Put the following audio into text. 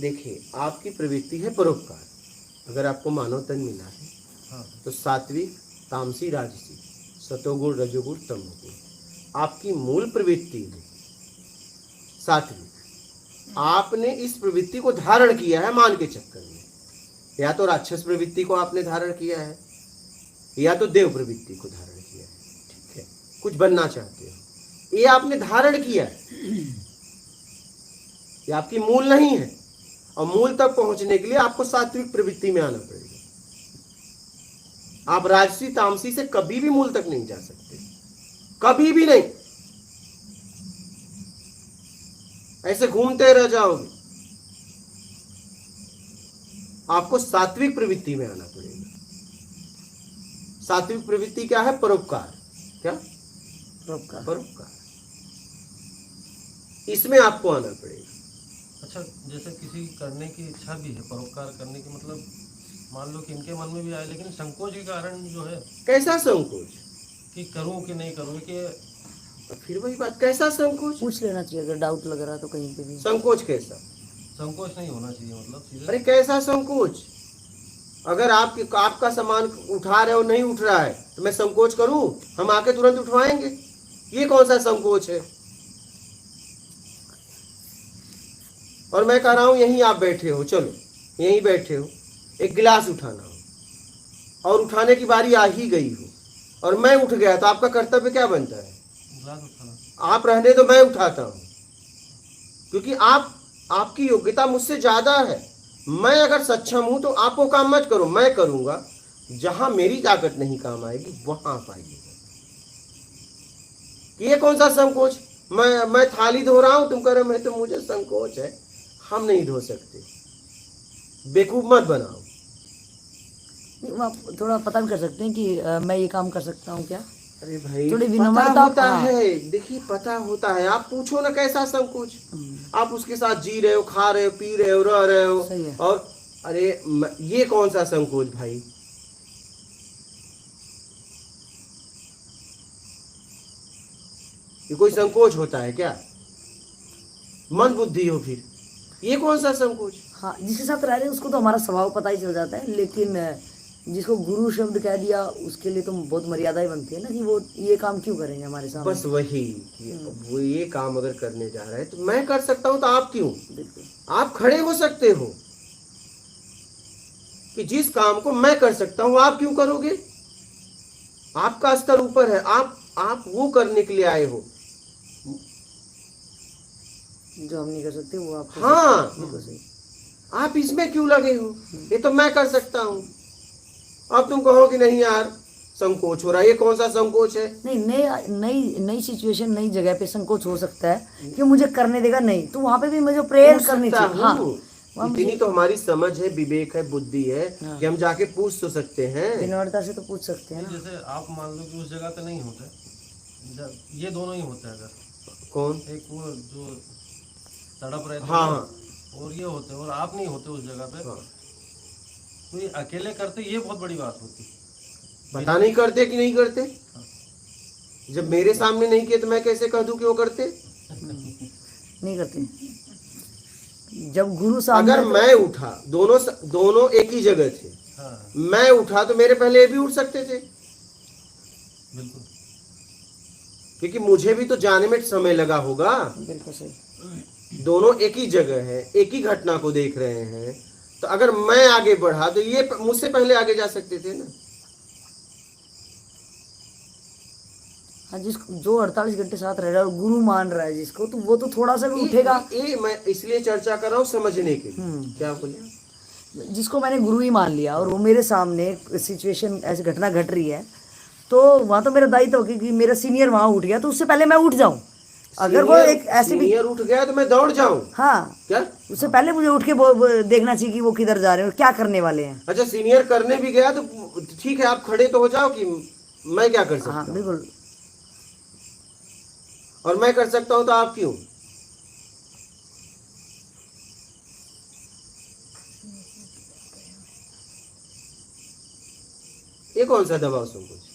देखिए, आपकी प्रवृत्ति है परोपकार। अगर आपको मानव तन मिला है तो सात्विक, तामसी, राजसी, सतोगुण, रजोगुण, तमोगुण आपकी मूल प्रवृत्ति है सात्विक। आपने इस प्रवृत्ति को धारण किया है मान के चक्कर में, या तो राक्षस प्रवृत्ति को आपने धारण किया है या तो देव प्रवृत्ति को धारण किया है। ठीक है, कुछ बनना चाहते हो, ये आपने धारण किया है, ये आपकी मूल नहीं है। और मूल तक पहुंचने के लिए आपको सात्विक प्रवृत्ति में आना पड़ेगा। आप राजसी तामसी से कभी भी मूल तक नहीं जा सकते, कभी भी नहीं। ऐसे घूमते रह जाओगे। आपको सात्विक प्रवृत्ति में आना पड़ेगा। सात्विक प्रवृत्ति क्या है? परोपकार। क्या? परोपकार। परोपकार, इसमें आपको आना पड़ेगा। अच्छा, जैसे किसी करने की इच्छा भी है, परोपकार करने की, मतलब मान लो कि इनके मन में भी आए, लेकिन संकोच के कारण जो है। कैसा संकोच? कि करूं कि नहीं करूं, कि फिर वही बात, कैसा संकोच? पूछ लेना चाहिए अगर डाउट लग रहा है तो कहीं पे भी। संकोच कैसा? संकोच नहीं होना चाहिए, मतलब सीधे। अरे कैसा संकोच? अगर आपका सामान उठा रहे हो, नहीं उठ रहा है, तो मैं संकोच करूं? हम आके तुरंत उठवाएंगे? ये कौन सा संकोच है? और मैं कह रहा हूं यहीं आप बैठे हो, चलो यहीं बैठे हो, एक गिलास उठाना हो और उठाने की बारी आ ही गई हो और मैं उठ गया, तो आपका कर्तव्य क्या बनता है? गिलास उठाना। आप रहने तो मैं उठाता हूं, क्योंकि आपकी योग्यता मुझसे ज्यादा है। मैं अगर सक्षम हूं तो आप वो काम मत करो, मैं करूंगा। जहां मेरी ताकत नहीं काम आएगी वहां आप आइएगा। ये कौन सा संकोच? मैं थाली धो रहा हूं, तुम कह रहे मैं तो मुझे संकोच है। हम नहीं धो सकते, बेवकूफ मत बनाओ। आप थोड़ा पता भी कर सकते हैं कि मैं ये काम कर सकता हूँ क्या? अरे भाई, थोड़ी पता विनम्रता होता हाँ। है। देखिए, पता होता है। आप पूछो ना कैसा संकोच। आप उसके साथ जी रहे हो, खा रहे हो, पी रहे हो, रह रहे हो। सही है। और अरे ये कौन सा संकोच भाई? ये कोई संकोच होता है क्या? मन बुद्धि हो फिर, ये कौन सा संकोच? हाँ, जिसके साथ रह रहे हैं उसको तो हमारा स्वभाव पता ही चल जाता है, लेकिन जिसको गुरु शब्द कह दिया उसके लिए तो बहुत मर्यादाएं बनती है ना, कि वो ये काम क्यों करेंगे हमारे सामने। बस वही कि वो ये काम अगर करने जा रहा है तो मैं कर सकता हूं, तो आप क्यों? बिल्कुल। आप खड़े हो सकते हो कि जिस काम को मैं कर सकता हूं आप क्यों करोगे? आपका स्तर ऊपर है, आप वो करने के लिए आए हो जो हम नहीं कर सकते वो आप कर हाँ, सकते हैं। बिल्कुल सही। आप इसमें क्यों लगे हो? ये तो मैं कर सकता हूं। अब तुम कहो कि नहीं यार संकोच हो रहा है, ये कौन सा संकोच है? नहीं, नई नई नई सिचुएशन, नई जगह पे संकोच हो सकता है कि मुझे करने देगा नहीं, तो वहां पे भी मुझे प्रेयर करनी चाहिए। हाँ, इतनी तो हमारी समझ है, विवेक है, बुद्धि है कि हम जाके पूछ तो सकते हैं। विनम्रता से तो पूछ सकते हैं ना। जैसे आप मान लो कि उस जगह पे नहीं होते, जब ये दोनों ही होते हैं, अगर कौन? एक वो जो तड़प रहे थे, हाँ, और ये होते और आप नहीं होते उस जगह पे, हाँ। तो ये अकेले करते, ये बहुत बड़ी बात होती। पता नहीं करते कि नहीं करते। जब मेरे सामने नहीं किए तो मैं कैसे कह दूं कि वो करते? नहीं करते। जब गुरु सामने, अगर मैं उठा, दोनों एक ही जगह थे, हाँ, मैं उठा तो मेरे पहले ये भी उठ सकते थे, बिल्कुल। क्योंकि मुझे भी तो जाने में समय लगा होगा। बिल्कुल सही। दोनों एक ही जगह है, एक ही घटना को देख रहे हैं, तो अगर मैं आगे बढ़ा तो ये मुझसे पहले आगे जा सकते थे ना। हाँ, जिसको जो 48 घंटे साथ रह रहा है और गुरु मान रहा है जिसको, तो वो तो थोड़ा सा भी उठेगा। मैं इसलिए चर्चा कर रहा हूँ समझने के लिए। क्या बोले? जिसको मैंने गुरु ही मान लिया और वो मेरे सामने सिचुएशन ऐसी घटना घट रही है, तो वहाँ तो मेरा दायित्व हो कि मेरा सीनियर वहाँ उठ गया तो उससे पहले मैं उठ जाऊँ। अगर वो एक ऐसी भी सीनियर उठ गया तो मैं दौड़ जाऊं? हाँ, क्या? उससे पहले मुझे उठ के वो देखना चाहिए कि वो किधर जा रहे हैं और क्या करने वाले हैं। अच्छा, सीनियर करने भी गया तो ठीक है, आप खड़े तो हो जाओ कि मैं क्या कर सकता हाँ, हूँ, बिल्कुल। और मैं कर सकता हूँ तो आप क्यों? ये कौन सा दबाव संकोच?